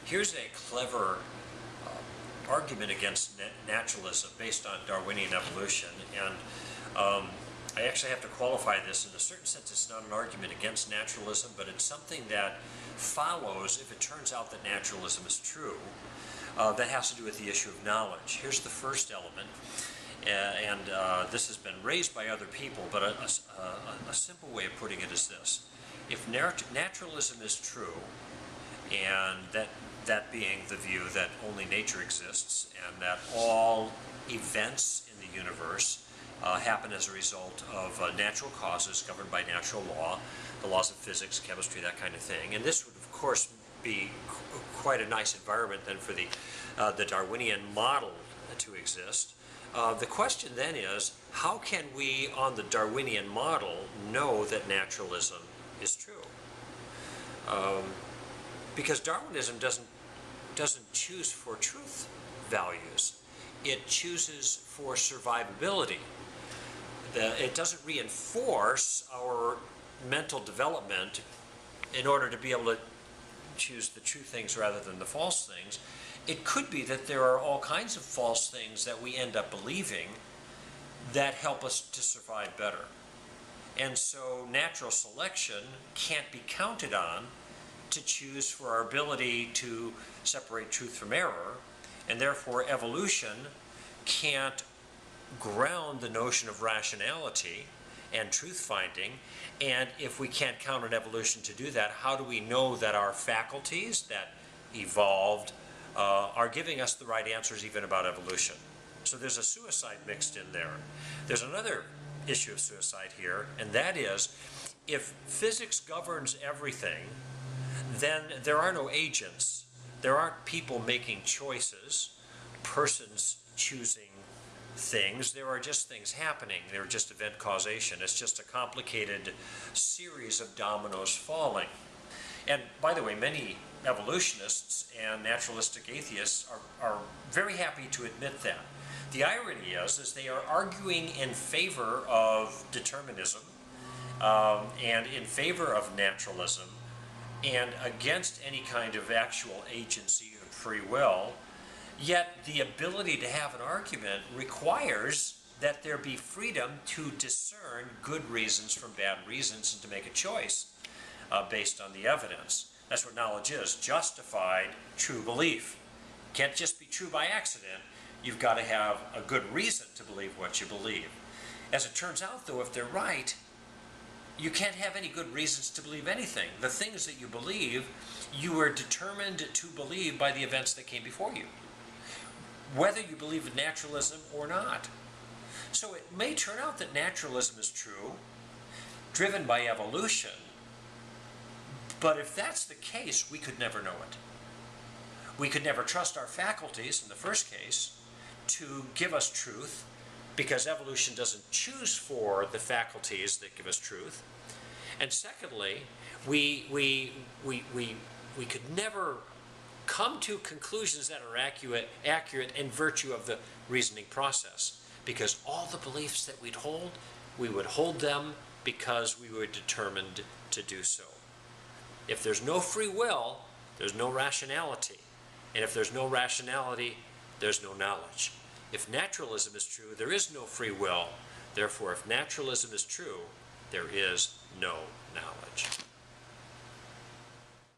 Here's a clever argument against naturalism based on Darwinian evolution, and I actually have to qualify this. In a certain sense, it's not an argument against naturalism, but it's something that follows if it turns out that naturalism is true. That has to do with the issue of knowledge. Here's the first element, and this has been raised by other people, but a simple way of putting it is this. If naturalism is true, and that being the view that only nature exists and that all events in the universe happen as a result of natural causes governed by natural law, the laws of physics, chemistry, that kind of thing. And this would, of course, be quite a nice environment then for the Darwinian model to exist. The question then is, how can we, on the Darwinian model, know that naturalism is true? Because Darwinism doesn't choose for truth values. It chooses for survivability. It doesn't reinforce our mental development in order to be able to choose the true things rather than the false things. It could be that there are all kinds of false things that we end up believing that help us to survive better. And so natural selection can't be counted on to choose for our ability to separate truth from error, and therefore evolution can't ground the notion of rationality and truth-finding. And if we can't count on evolution to do that, how do we know that our faculties that evolved are giving us the right answers even about evolution? So there's a suicide mixed in there. There's another issue of suicide here, and that is, if physics governs everything, then there are no agents. There aren't people making choices, persons choosing things. There are just things happening. They're just event causation. It's just a complicated series of dominoes falling. And by the way, many evolutionists and naturalistic atheists are very happy to admit that. The irony is they are arguing in favor of determinism and in favor of naturalism and against any kind of actual agency or free will, yet the ability to have an argument requires that there be freedom to discern good reasons from bad reasons and to make a choice based on the evidence. That's what knowledge is, justified true belief. Can't just be true by accident. You've got to have a good reason to believe what you believe. As it turns out, though, if they're right, you can't have any good reasons to believe anything. The things that you believe, you were determined to believe by the events that came before you, whether you believe in naturalism or not. So it may turn out that naturalism is true, driven by evolution, but if that's the case, we could never know it. We could never trust our faculties, in the first case, to give us truth, because evolution doesn't choose for the faculties that give us truth. And secondly, we could never come to conclusions that are accurate in virtue of the reasoning process, because all the beliefs that we'd hold, we would hold them because we were determined to do so. If there's no free will, there's no rationality. And if there's no rationality, there's no knowledge. If naturalism is true, there is no free will. Therefore, if naturalism is true, there is no knowledge.